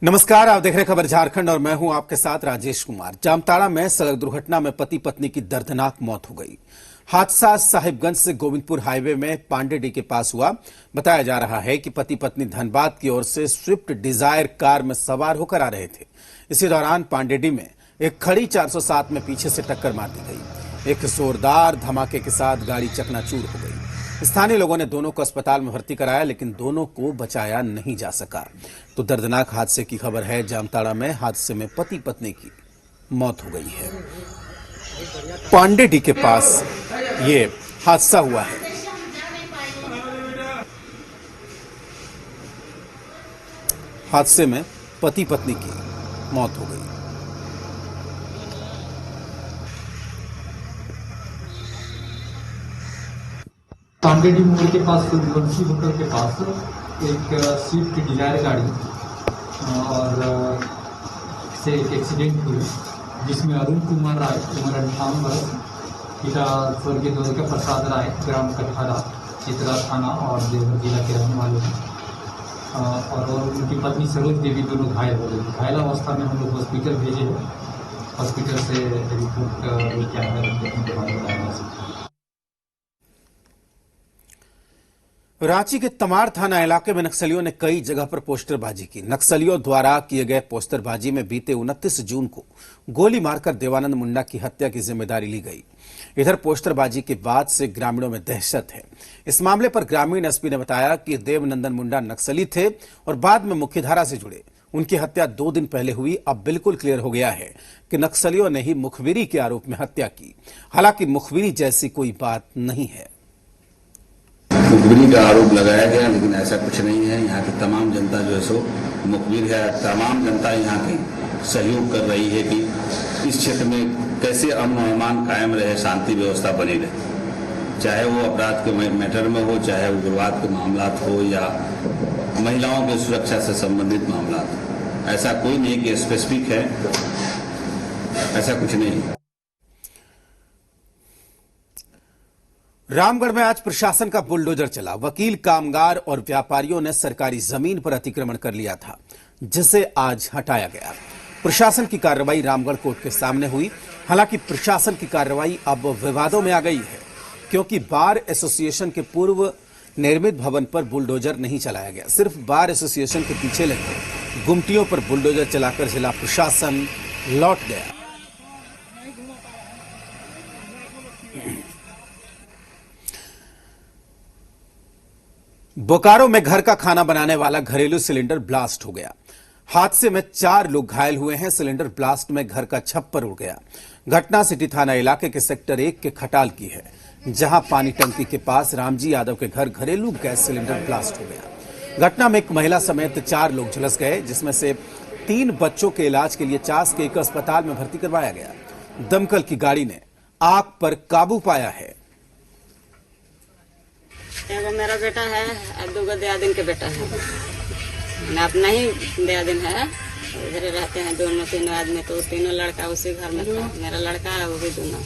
नमस्कार, आप देख रहे खबर झारखंड और मैं हूं आपके साथ राजेश कुमार। जामताड़ा में सड़क दुर्घटना में पति पत्नी की दर्दनाक मौत हो गई। हादसा साहिबगंज से गोविंदपुर हाईवे में पांडेडी के पास हुआ। बताया जा रहा है कि पति पत्नी धनबाद की ओर से स्विफ्ट डिजायर कार में सवार होकर आ रहे थे। इसी दौरान पांडेडी में एक खड़ी 407 में पीछे से टक्कर मार दी गई। एक जोरदार धमाके के साथ गाड़ी चकनाचूर हो गई। स्थानीय लोगों ने दोनों को अस्पताल में भर्ती कराया, लेकिन दोनों को बचाया नहीं जा सका। तो दर्दनाक हादसे की खबर है। जामताड़ा में हादसे में पति पत्नी की मौत हो गई है। पांडेडी के पास ये हादसा हुआ है। हादसे में पति पत्नी की मौत हो गई। पांडेडी मोड़ के पास सूर्यवंशी होटल के पास एक स्विफ्ट डिजायर गाड़ी और से एक एक्सीडेंट हुई, जिसमें अरुण कुमार राय उम्र 58 वर्ष, पिता स्वर्गीय द्वारका प्रसाद राय, ग्राम कटहरा, चित्रा थाना और देवघर जिला के रहने वाले हैं। और उनकी पत्नी सरोज देवी दोनों घायल हो गई। घायल अवस्था में हम लोग हॉस्पिटल भेजे हैं। हॉस्पिटल से रिपोर्ट क्या है। रांची के तमाड़ थाना इलाके में नक्सलियों ने कई जगह पर पोस्टरबाजी की। नक्सलियों द्वारा किए गए पोस्टरबाजी में बीते 29 जून को गोली मारकर देवानंद मुंडा की हत्या की जिम्मेदारी ली गई। इधर पोस्टरबाजी के बाद से ग्रामीणों में दहशत है। इस मामले पर ग्रामीण एसपी ने बताया कि देवनंदन मुंडा नक्सली थे और बाद में मुख्यधारा से जुड़े। उनकी हत्या 2 दिन पहले हुई। अब बिल्कुल क्लियर हो गया है कि नक्सलियों ने ही मुखबिरी के आरोप में हत्या की। हालांकि मुखबिरी जैसी कोई बात नहीं है। मुखबिरी का आरोप लगाया गया, लेकिन ऐसा कुछ नहीं है। यहाँ की तमाम जनता जो है सो मुखबिर है। तमाम जनता यहाँ की सहयोग कर रही है कि इस क्षेत्र में कैसे अमन अमान कायम रहे, शांति व्यवस्था बनी रहे, चाहे वो अपराध के मैटर में हो, चाहे उग्रवाद के मामला हो या महिलाओं की सुरक्षा से संबंधित मामला हो। ऐसा कोई नहीं कि स्पेसिफिक है, ऐसा कुछ नहीं है। रामगढ़ में आज प्रशासन का बुलडोजर चला। वकील, कामगार और व्यापारियों ने सरकारी जमीन पर अतिक्रमण कर लिया था, जिसे आज हटाया गया। प्रशासन की कार्रवाई रामगढ़ कोर्ट के सामने हुई। हालांकि प्रशासन की कार्रवाई अब विवादों में आ गई है, क्योंकि बार एसोसिएशन के पूर्व निर्मित भवन पर बुलडोजर नहीं चलाया गया। सिर्फ बार एसोसिएशन के पीछे लगे गुमटियों पर बुलडोजर चलाकर जिला प्रशासन लौट गया। बोकारो में घर का खाना बनाने वाला घरेलू सिलेंडर ब्लास्ट हो गया। हादसे में 4 लोग घायल हुए हैं। सिलेंडर ब्लास्ट में घर का छप्पर उड़ गया। घटना सिटी थाना इलाके के सेक्टर 1 के खटाल की है, जहां पानी टंकी के पास रामजी यादव के घर घरेलू गैस सिलेंडर ब्लास्ट हो गया। घटना में एक महिला समेत 4 लोग झुलस गए, जिसमें से 3 बच्चों के इलाज के लिए चास के एक अस्पताल में भर्ती करवाया गया। दमकल की गाड़ी ने आग पर काबू पाया है। एगो मेरा बेटा है और 2 दियादिन के बेटा है। मैं अपना ही दियादिन है, इधर रहते हैं 2-3 आदमी। तो 3 लड़का उसी घर में था। मेरा लड़का है, वो भी दोनों।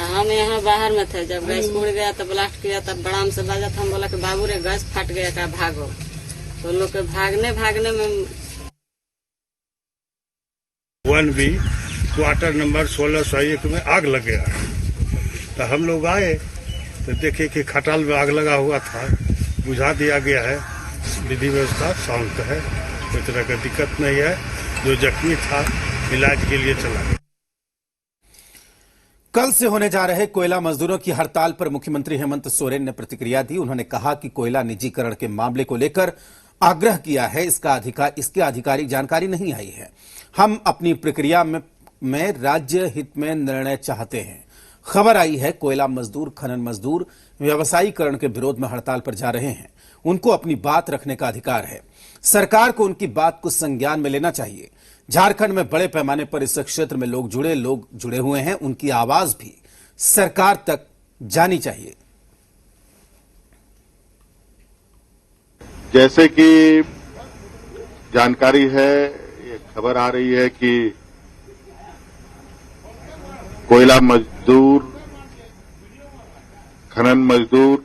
हम यहाँ बाहर में थे। जब गैस उड़ गया तो ब्लास्ट किया, तब बड़ाम से बाजा था। हम बोला कि बाबू रे गैस फट गया, क्या भागो। तो लोग के भागने में 1B क्वार्टर नंबर 1601 में आग लग गया। तो हम लोग आए तो देखे कि खटाल में आग लगा हुआ था। बुझा दिया गया है। विधि व्यवस्था शांत है, कोई तरह का दिक्कत नहीं है। जो जख्मी था इलाज के लिए चला गया। कल से होने जा रहे कोयला मजदूरों की हड़ताल पर मुख्यमंत्री हेमंत सोरेन ने प्रतिक्रिया दी। उन्होंने कहा कि कोयला निजीकरण के मामले को लेकर आग्रह किया है, इसकी आधिकारिक जानकारी नहीं आई है। हम अपनी प्रक्रिया में राज्य हित में निर्णय चाहते हैं। खबर आई है कोयला मजदूर, खनन मजदूर व्यवसायीकरण के विरोध में हड़ताल पर जा रहे हैं। उनको अपनी बात रखने का अधिकार है। सरकार को उनकी बात को संज्ञान में लेना चाहिए। झारखंड में बड़े पैमाने पर इस क्षेत्र में लोग जुड़े हुए हैं। उनकी आवाज भी सरकार तक जानी चाहिए। जैसे कि जानकारी है, ये खबर आ रही है कि कोयला मजदूर, खनन मजदूर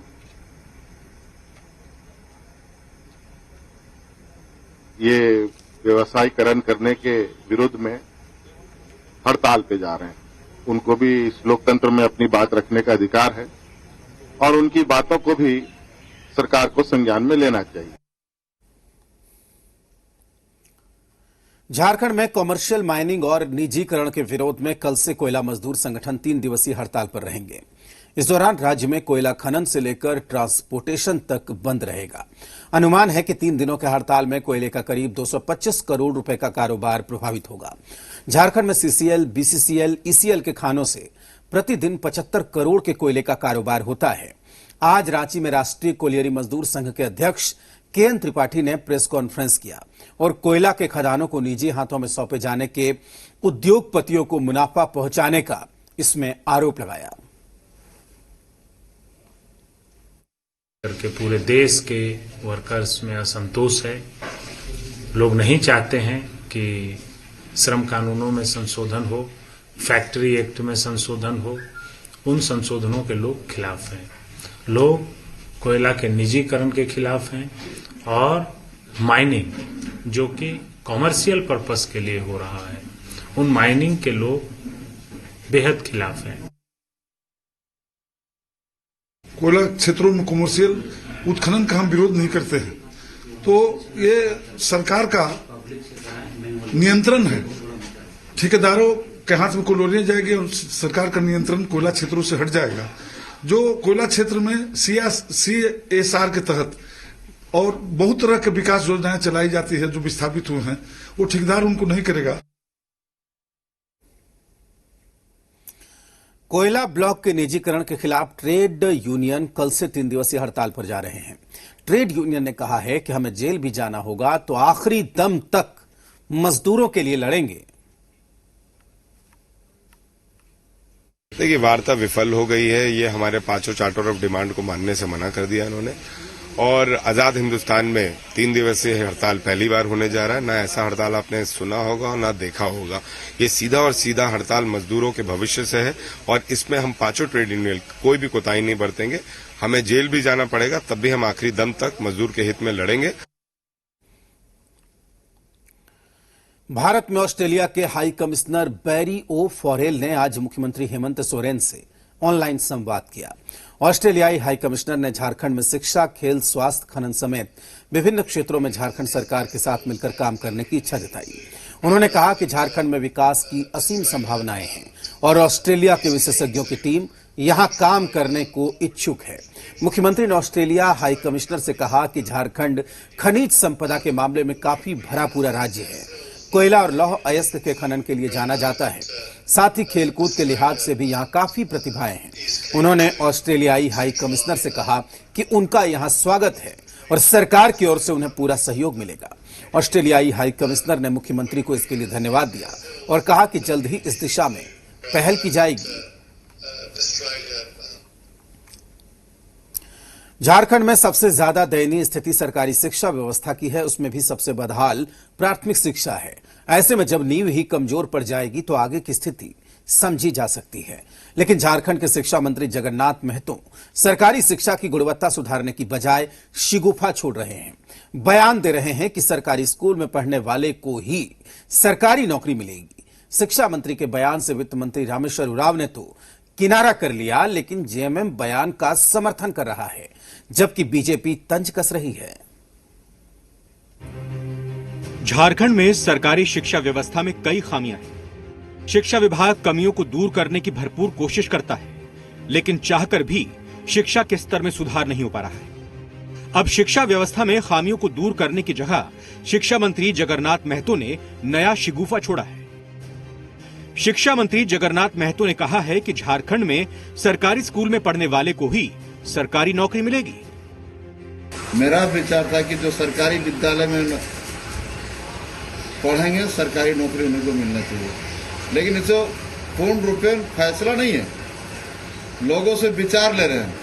ये व्यवसायीकरण करने के विरुद्ध में हड़ताल पे जा रहे हैं। उनको भी इस लोकतंत्र में अपनी बात रखने का अधिकार है और उनकी बातों को भी सरकार को संज्ञान में लेना चाहिए। झारखंड में कॉमर्शियल माइनिंग और निजीकरण के विरोध में कल से कोयला मजदूर संगठन 3 दिवसीय हड़ताल पर रहेंगे। इस दौरान राज्य में कोयला खनन से लेकर ट्रांसपोर्टेशन तक बंद रहेगा। अनुमान है कि 3 दिनों के हड़ताल में कोयले का करीब 225 करोड़ रुपए का कारोबार प्रभावित होगा। झारखंड में सीसीएल, बीसीसीएल, ईसीएल के खानों से प्रतिदिन 75 करोड़ के कोयले का कारोबार होता है। आज रांची में राष्ट्रीय कोयलियरी मजदूर संघ के अध्यक्ष केएन त्रिपाठी ने प्रेस कॉन्फ्रेंस किया और कोयला के खदानों को निजी हाथों में सौंपे जाने के उद्योगपतियों को मुनाफा पहुंचाने का इसमें आरोप लगाया। करके पूरे देश के वर्कर्स में असंतोष है। लोग नहीं चाहते हैं कि श्रम कानूनों में संशोधन हो, फैक्ट्री एक्ट में संशोधन हो। उन संशोधनों के लोग खिलाफ हैं। लोग कोयला के निजीकरण के खिलाफ हैं और माइनिंग जो कि कॉमर्शियल पर्पस के लिए हो रहा है, उन माइनिंग के लोग बेहद खिलाफ हैं। कोयला क्षेत्रों में कमर्शियल उत्खनन का हम विरोध नहीं करते हैं, तो ये सरकार का नियंत्रण है। ठेकेदारों के हाथ में कॉलोनियां जाएगी और सरकार का नियंत्रण कोयला क्षेत्रों से हट जाएगा। जो कोयला क्षेत्र में CSR के तहत और बहुत तरह के विकास योजनाएं चलाई जाती है जो विस्थापित हुए हैं, वो ठेकेदार उनको नहीं करेगा। कोयला ब्लॉक के निजीकरण के खिलाफ ट्रेड यूनियन कल से 3 दिवसीय हड़ताल पर जा रहे हैं। ट्रेड यूनियन ने कहा है कि हमें जेल भी जाना होगा तो आखिरी दम तक मजदूरों के लिए लड़ेंगे। देखिए, वार्ता विफल हो गई है। ये हमारे 5 चार्टर ऑफ डिमांड को मानने से मना कर दिया इन्होंने और आजाद हिंदुस्तान में 3 दिवसीय हड़ताल पहली बार होने जा रहा है। ना ऐसा हड़ताल आपने सुना होगा और ना देखा होगा। ये सीधा और सीधा हड़ताल मजदूरों के भविष्य से है और इसमें हम 5 ट्रेड यूनियन कोई भी कोताही नहीं बरतेंगे। हमें जेल भी जाना पड़ेगा तब भी हम आखिरी दम तक मजदूर के हित में लड़ेंगे। भारत में ऑस्ट्रेलिया के हाई कमिश्नर बैरी ओ फॉरेल ने आज मुख्यमंत्री हेमंत सोरेन से ऑनलाइन संवाद किया। ऑस्ट्रेलियाई हाई कमिश्नर ने झारखंड में शिक्षा, खेल, स्वास्थ्य, खनन समेत विभिन्न क्षेत्रों में झारखंड सरकार के साथ मिलकर काम करने की इच्छा जताई। उन्होंने कहा कि झारखंड में विकास की असीम संभावनाएं हैं और ऑस्ट्रेलिया के विशेषज्ञों की टीम यहां काम करने को इच्छुक है। मुख्यमंत्री ने ऑस्ट्रेलिया हाई कमिश्नर से कहा कि झारखंड खनिज संपदा के मामले में काफी भरा पूरा राज्य है। कोयला और लौह अयस्क के खनन के लिए जाना जाता है। साथ ही खेलकूद के लिहाज से भी यहाँ काफी प्रतिभाएं हैं। उन्होंने ऑस्ट्रेलियाई हाई कमिश्नर से कहा कि उनका यहाँ स्वागत है और सरकार की ओर से उन्हें पूरा सहयोग मिलेगा। ऑस्ट्रेलियाई हाई कमिश्नर ने मुख्यमंत्री को इसके लिए धन्यवाद दिया और कहा कि जल्द ही इस दिशा में पहल की जाएगी। झारखंड में सबसे ज्यादा दयनीय स्थिति सरकारी शिक्षा व्यवस्था की है। उसमें भी सबसे बदहाल प्राथमिक शिक्षा है। ऐसे में जब नींव ही कमजोर पड़ जाएगी तो आगे की स्थिति समझी जा सकती है। लेकिन झारखंड के शिक्षा मंत्री जगन्नाथ महतो सरकारी शिक्षा की गुणवत्ता सुधारने की बजाय शिगुफा छोड़ रहे हैं। बयान दे रहे हैं कि सरकारी स्कूल में पढ़ने वाले को ही सरकारी नौकरी मिलेगी। शिक्षा मंत्री के बयान से वित्त मंत्री रामेश्वर उरांव ने तो किनारा कर लिया, लेकिन जेएमएम बयान का समर्थन कर रहा है, जबकि बीजेपी तंज कस रही है। झारखंड में सरकारी शिक्षा व्यवस्था में कई खामियां हैं। शिक्षा विभाग कमियों को दूर करने की भरपूर कोशिश करता है, लेकिन चाहकर भी शिक्षा के स्तर में सुधार नहीं हो पा रहा है। अब शिक्षा व्यवस्था में खामियों को दूर करने की जगह शिक्षा मंत्री जगन्नाथ महतो ने नया शिगुफा छोड़ा है। शिक्षा मंत्री जगन्नाथ महतो ने कहा है कि झारखंड में सरकारी स्कूल में पढ़ने वाले को ही सरकारी नौकरी मिलेगी। मेरा विचार था कि जो सरकारी विद्यालय में पढ़ेंगे सरकारी नौकरी उन्हीं को मिलना चाहिए, लेकिन इसे पूर्ण रूप में फैसला नहीं है। लोगों से विचार ले रहे हैं,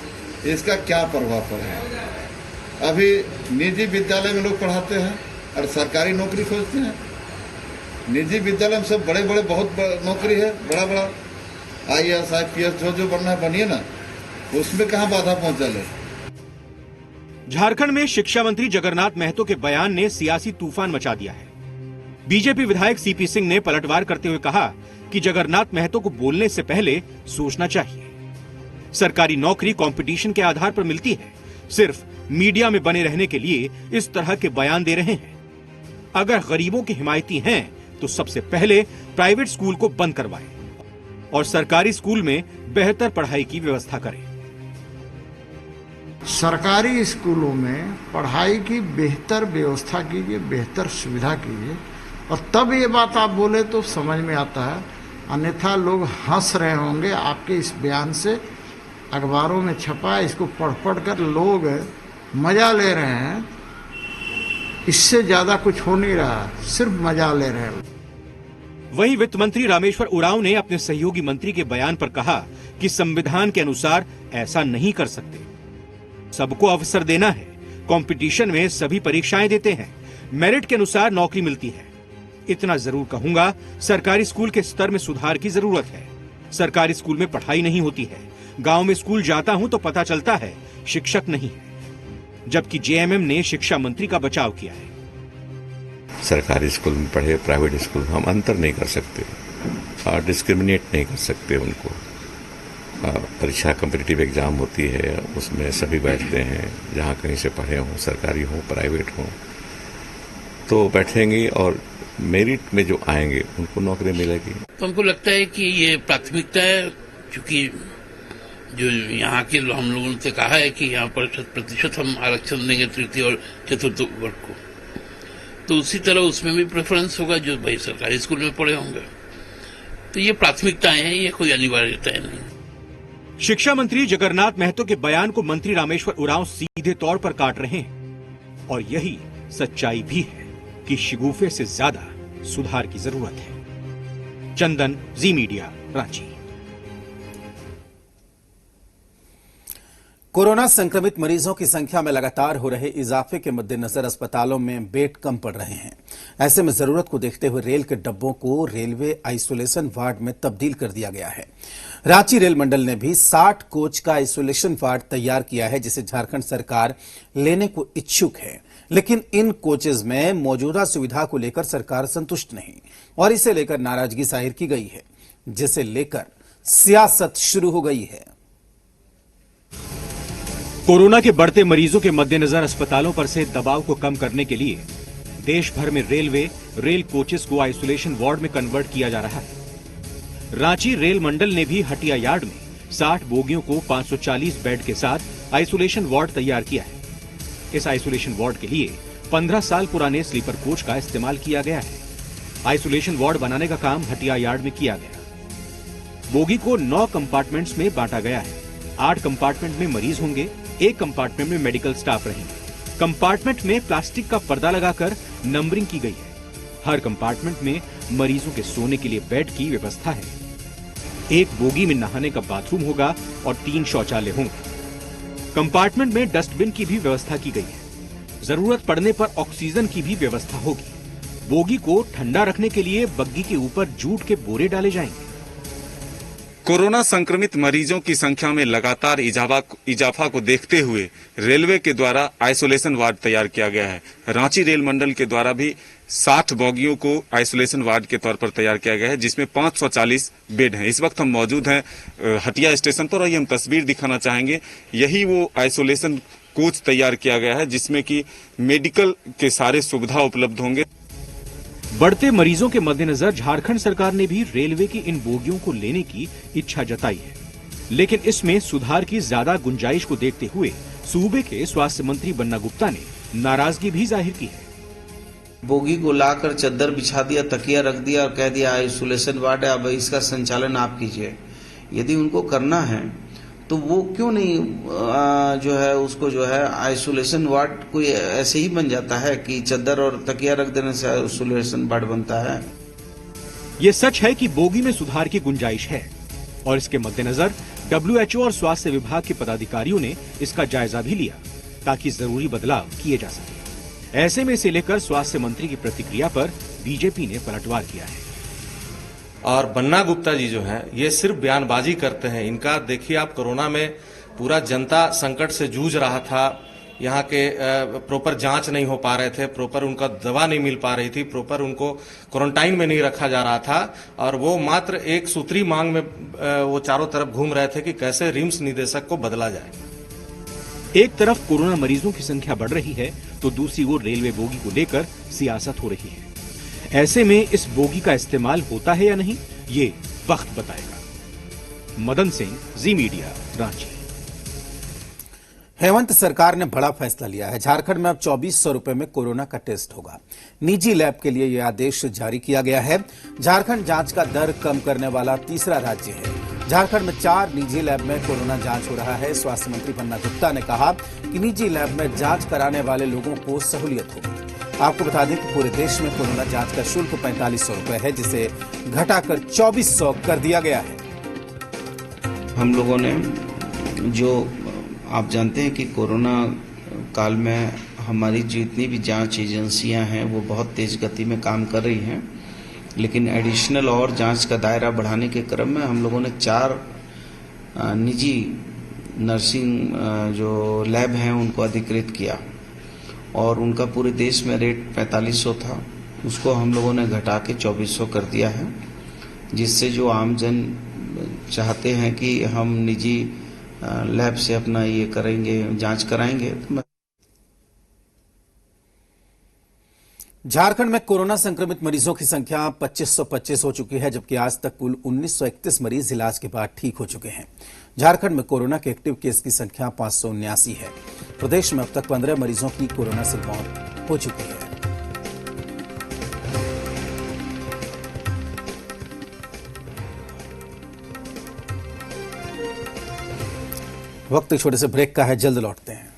इसका क्या प्रभाव पड़ेगा। अभी निजी विद्यालय में लोग पढ़ाते हैं और सरकारी नौकरी खोजते हैं। निजी विद्यालय में सब बड़े बड़े बहुत नौकरी है, बड़ा बड़ा IAS IPS जो बनना है बनिए ना, उसमें कहाँ बाधा पहुंचा ले। झारखंड में शिक्षा मंत्री जगन्नाथ महतो के बयान ने सियासी तूफान मचा दिया है। बीजेपी विधायक सीपी सिंह ने पलटवार करते हुए कहा कि जगन्नाथ महतो को बोलने से पहले सोचना चाहिए। सरकारी नौकरी कंपटीशन के आधार पर मिलती है, सिर्फ मीडिया में बने रहने के लिए इस तरह के बयान दे रहे हैं। अगर गरीबों के हिमायती हैं तो सबसे पहले प्राइवेट स्कूल को बंद करवाएं और सरकारी स्कूल में बेहतर पढ़ाई की व्यवस्था करें। सरकारी स्कूलों में पढ़ाई की बेहतर व्यवस्था कीजिए, बेहतर सुविधा कीजिए, और तब ये बात आप बोले तो समझ में आता है। अन्यथा लोग हंस रहे होंगे आपके इस बयान से। अखबारों में छपा, इसको पढ़ पढ़ कर लोग मजा ले रहे हैं। इससे ज्यादा कुछ हो नहीं रहा, सिर्फ मजा ले रहे हैं। वहीं वित्त मंत्री रामेश्वर उरांव ने अपने सहयोगी मंत्री के बयान पर कहा कि संविधान के अनुसार ऐसा नहीं कर सकते। सबको अवसर देना है। कंपटीशन में सभी परीक्षाएं देते हैं, मेरिट के अनुसार नौकरी मिलती है। इतना जरूर कहूंगा, सरकारी स्कूल के स्तर में सुधार की जरूरत है। सरकारी स्कूल में पढ़ाई नहीं होती है। गांव में स्कूल जाता हूं तो पता चलता है शिक्षक नहीं है, जबकि जेएमएम ने शिक्षा मंत्री का बचाव किया है। सरकारी स्कूल में पढ़े, प्राइवेट स्कूल में हम अंतर नहीं कर सकते और डिस्क्रिमिनेट नहीं कर सकते उनको। परीक्षा कॉम्पिटिटिव एग्जाम होती है, उसमें सभी बैठते हैं, जहाँ कहीं से पढ़े हों, सरकारी हों प्राइवेट हों, तो बैठेंगे और मेरिट में जो आएंगे उनको नौकरी मिलेगी। तो हमको लगता है कि ये प्राथमिकता है, क्योंकि जो यहाँ के हम लोगों ने कहा है कि यहाँ पर 100% हम आरक्षण देंगे तृतीय और चतुर्थ वर्ग को, तो उसी तरह उसमें भी प्रेफरेंस होगा जो भाई सरकारी स्कूल में पढ़े होंगे। तो ये प्राथमिकताएं हैं, ये कोई अनिवार्यता नहीं। शिक्षा मंत्री जगन्नाथ महतो के बयान को मंत्री रामेश्वर उरांव सीधे तौर पर काट रहे हैं और यही सच्चाई भी है कि शिगुफे से ज्यादा सुधार की जरूरत है। चंदन, जी मीडिया, रांची। कोरोना संक्रमित मरीजों की संख्या में लगातार हो रहे इजाफे के मद्देनजर अस्पतालों में बेड कम पड़ रहे हैं। ऐसे में जरूरत को देखते हुए रेल के डब्बों को रेलवे आइसोलेशन वार्ड में तब्दील कर दिया गया है। रांची रेल मंडल ने भी 60 कोच का आइसोलेशन वार्ड तैयार किया है, जिसे झारखंड सरकार लेने को इच्छुक है। लेकिन इन कोचेज में मौजूदा सुविधा को लेकर सरकार संतुष्ट नहीं और इसे लेकर नाराजगी जाहिर की गई है, जिसे लेकर सियासत शुरू हो गई है। कोरोना के बढ़ते मरीजों के मद्देनजर अस्पतालों पर से दबाव को कम करने के लिए देश भर में रेल कोचेस को आइसोलेशन वार्ड में कन्वर्ट किया जा रहा है। रांची रेल मंडल ने भी हटिया यार्ड में 60 बोगियों को 540 बेड के साथ आइसोलेशन वार्ड तैयार किया है। इस आइसोलेशन वार्ड के लिए 15 साल पुराने स्लीपर कोच का इस्तेमाल किया गया है। आइसोलेशन वार्ड बनाने का काम हटिया यार्ड में किया गया। बोगी को 9 कंपार्टमेंट्स में बांटा गया है। 8 कंपार्टमेंट में मरीज होंगे, 1 कंपार्टमेंट में मेडिकल स्टाफ रहेंगे। कंपार्टमेंट में प्लास्टिक का पर्दा लगाकर नंबरिंग की गई है। हर कंपार्टमेंट में मरीजों के सोने के लिए बेड की व्यवस्था है। 1 बोगी में नहाने का बाथरूम होगा और 3 शौचालय होंगे। कंपार्टमेंट में डस्टबिन की भी व्यवस्था की गई है। जरूरत पड़ने पर ऑक्सीजन की भी व्यवस्था होगी। बोगी को ठंडा रखने के लिए बग्गी के ऊपर जूट के बोरे डाले जाएंगे। कोरोना संक्रमित मरीजों की संख्या में लगातार इजाफा को देखते हुए रेलवे के द्वारा आइसोलेशन वार्ड तैयार किया गया है। रांची रेल मंडल के द्वारा भी 60 बोगियों को आइसोलेशन वार्ड के तौर पर तैयार किया गया है, जिसमें 540 बेड हैं। इस वक्त हम मौजूद हैं हटिया स्टेशन पर और ये हम तस्वीर दिखाना चाहेंगे। यही वो आइसोलेशन कोच तैयार किया गया है, जिसमें कि मेडिकल के सारे सुविधा उपलब्ध होंगे। बढ़ते मरीजों के मद्देनजर झारखंड सरकार ने भी रेलवे की इन बोगियों को लेने की इच्छा जताई है, लेकिन इसमें सुधार की ज्यादा गुंजाइश को देखते हुए सूबे के स्वास्थ्य मंत्री बन्ना गुप्ता ने नाराजगी भी जाहिर की है। बोगी को लाकर चद्दर बिछा दिया, तकिया रख दिया और कह दिया आइसोलेशन वार्ड है, अब इसका संचालन आप कीजिए। यदि उनको करना है तो वो क्यों नहीं जो है उसको जो है आइसोलेशन वार्ड कोई ऐसे ही बन जाता है कि चद्दर और तकिया रख देने से आइसोलेशन वार्ड बनता है। ये सच है कि बोगी में सुधार की गुंजाइश है और इसके मद्देनजर WHO और स्वास्थ्य विभाग के पदाधिकारियों ने इसका जायजा भी लिया ताकि जरूरी बदलाव किए जा सके। ऐसे में इसे लेकर स्वास्थ्य मंत्री की प्रतिक्रिया पर बीजेपी ने पलटवार किया है। और बन्ना गुप्ता जी जो हैं ये सिर्फ बयानबाजी करते हैं। इनका देखिए आप, कोरोना में पूरा जनता संकट से जूझ रहा था, यहाँ के प्रॉपर जांच नहीं हो पा रहे थे, प्रॉपर उनका दवा नहीं मिल पा रही थी, प्रॉपर उनको क्वारंटाइन में नहीं रखा जा रहा था और वो मात्र एक सूत्री मांग में वो चारों तरफ घूम रहे थे कि कैसे रिम्स निदेशक को बदला जाए। एक तरफ कोरोना मरीजों की संख्या बढ़ रही है तो दूसरी ओर रेलवे बोगी को लेकर सियासत हो रही है। ऐसे में इस बोगी का इस्तेमाल होता है या नहीं, ये वक्त बताएगा। मदन सिंह, जी मीडिया, रांची। हेमंत सरकार ने बड़ा फैसला लिया है। झारखंड में अब 2400 रुपए में कोरोना का टेस्ट होगा। निजी लैब के लिए यह आदेश जारी किया गया है। झारखंड जांच का दर कम करने वाला तीसरा राज्य है। झारखंड में 4 निजी लैब में कोरोना जांच हो रहा है। स्वास्थ्य मंत्री बन्ना गुप्ता ने कहा कि निजी लैब में जांच कराने वाले लोगों को सहूलियत होगी। आपको बता दें कि पूरे देश में कोरोना जांच का शुल्क 4500 रुपए है, जिसे घटाकर 2400 कर दिया गया है। हम लोगों ने जो आप जानते हैं कि कोरोना काल में हमारी जितनी भी जांच एजेंसियां हैं वो बहुत तेज गति में काम कर रही हैं, लेकिन एडिशनल और जांच का दायरा बढ़ाने के क्रम में हम लोगों ने 4 निजी नर्सिंग जो लैब हैं उनको अधिकृत किया और उनका पूरे देश में रेट 4500 था, उसको हम लोगों ने घटा के 2400 कर दिया है, जिससे जो आमजन चाहते हैं कि हम निजी लैब से अपना ये करेंगे, जांच कराएंगे। झारखंड में कोरोना संक्रमित मरीजों की संख्या 2525 हो चुकी है, जबकि आज तक कुल 1931 मरीज इलाज के बाद ठीक हो चुके हैं। झारखंड में कोरोना के एक्टिव केस की संख्या 579 है। प्रदेश में अब तक 15 मरीजों की कोरोना से मौत हो चुकी है। वक्त छोटे से ब्रेक का है, जल्द लौटते हैं।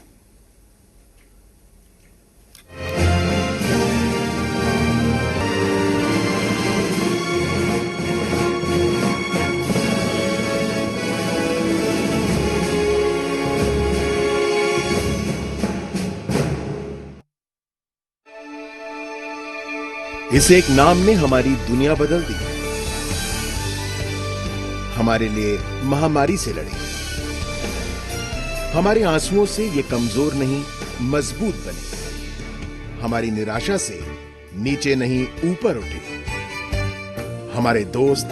इस एक नाम ने हमारी दुनिया बदल दी। हमारे लिए महामारी से लड़े। हमारे आंसुओं से ये कमजोर नहीं, मजबूत बने। हमारी निराशा से नीचे नहीं, ऊपर उठे। हमारे दोस्त,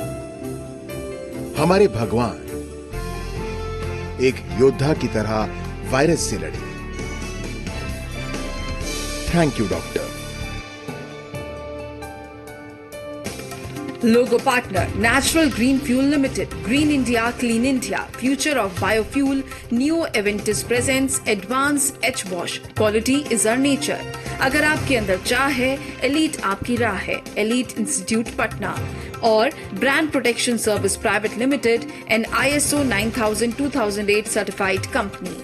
हमारे भगवान, एक योद्धा की तरह वायरस से लड़े। Thank you doctor. Logo partner Natural Green Fuel Limited, Green India, Clean India, Future of Biofuel. Neo Aventis presents Advanced H Wash. Quality is our nature. अगर आपके अंदर चाह है, एलीट आपकी राह है। एलीट इंस्टीट्यूट पटना और brand protection service private limited and ISO 9000-2008 certified company.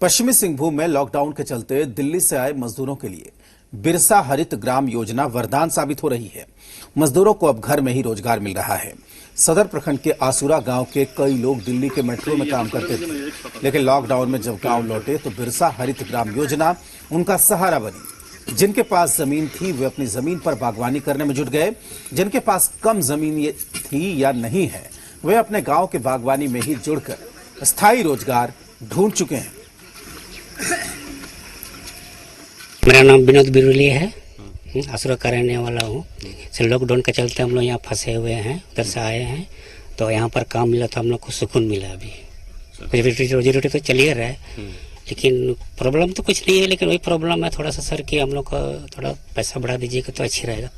पश्चिमी सिंहभूम में लॉकडाउन के चलते दिल्ली से आए मजदूरों के लिए बिरसा हरित ग्राम योजना वरदान साबित हो रही है। मजदूरों को अब घर में ही रोजगार मिल रहा है। सदर प्रखंड के आसुरा गांव के कई लोग दिल्ली के मेट्रो में काम करते थे, लेकिन लॉकडाउन में जब गांव लौटे तो बिरसा हरित ग्राम योजना उनका सहारा बनी। जिनके पास जमीन थी वे अपनी जमीन पर बागवानी करने में जुट गए। जिनके पास कम जमीन थी या नहीं है वे अपने गांव के बागवानी में ही जुड़कर स्थायी रोजगार ढूंढ चुके हैं। मेरा नाम विनोद बिरुलिया है, आसुरा का रहने वाला हूँ। लॉकडाउन के चलते हम लोग यहाँ फंसे हुए हैं, उधर से आए हैं तो यहाँ पर काम मिला तो हम लोग को सुकून मिला। अभी रोजी रोटी तो चलिए रहा है, लेकिन प्रॉब्लम तो कुछ नहीं है, लेकिन वही प्रॉब्लम है थोड़ा सा सर कि हम लोग का थोड़ा पैसा बढ़ा दीजिएगा तो अच्छी रहेगा।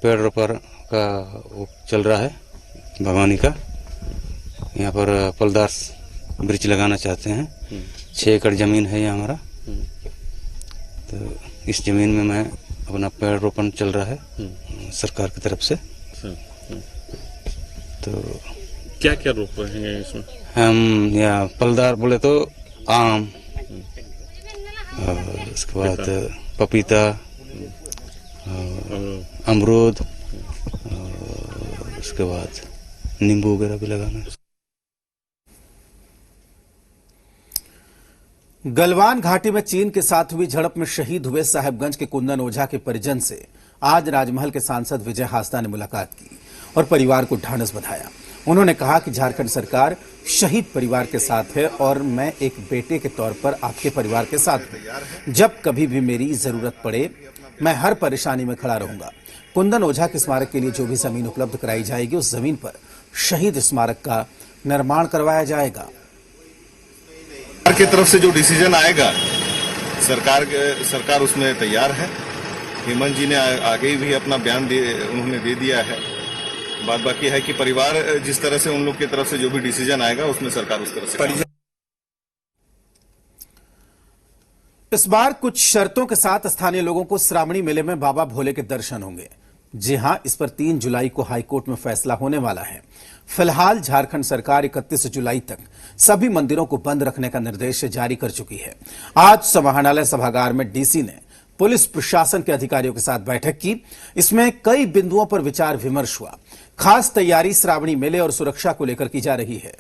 पेड़ रोपण का वो चल रहा है बागवानी का। यहाँ पर फलदार वृक्ष लगाना चाहते हैं। 6 एकड़ जमीन है ये हमारा, तो इस जमीन में मैं अपना पेड़ रोपण चल रहा है सरकार की तरफ से। तो क्या क्या रोप रहे हैं इसमें? हम या फलदार बोले तो आम, और उसके बाद पपीता, अमरूद, और उसके बाद नींबू वगैरह भी लगाना। गलवान घाटी में चीन के साथ हुई झड़प में शहीद हुए साहिबगंज के कुंदन ओझा के परिजन से आज राजमहल के सांसद विजय हांसदा ने मुलाकात की और परिवार को ढांढस बंधाया। उन्होंने कहा कि झारखंड सरकार शहीद परिवार के साथ है और मैं एक बेटे के तौर पर आपके परिवार के साथ हूं। जब कभी भी मेरी जरूरत पड़े मैं हर परेशानी में खड़ा रहूंगा। कुंदन ओझा के स्मारक के लिए जो भी जमीन उपलब्ध कराई जाएगी उस जमीन पर शहीद स्मारक का निर्माण करवाया जाएगा। सरकार की तरफ से जो डिसीजन आएगा सरकार उसमें तैयार है। हेमंत जी ने आगे भी अपना बयान उन्होंने दे दिया है। बात बाकी है कि परिवार जिस तरह से उन लोग की तरफ से जो भी डिसीजन आएगा उसमें सरकार उस तरह से। इस बार कुछ शर्तों के साथ स्थानीय लोगों को श्रावणी मेले में बाबा भोले के दर्शन होंगे। जी हां, इस पर 3 जुलाई को हाईकोर्ट में फैसला होने वाला है। फिलहाल झारखंड सरकार 31 जुलाई तक सभी मंदिरों को बंद रखने का निर्देश जारी कर चुकी है। आज समाहरणालय सभागार में डीसी ने पुलिस प्रशासन के अधिकारियों के साथ बैठक की। इसमें कई बिंदुओं पर विचार विमर्श हुआ। खास तैयारी श्रावणी मेले और सुरक्षा को लेकर की जा रही है।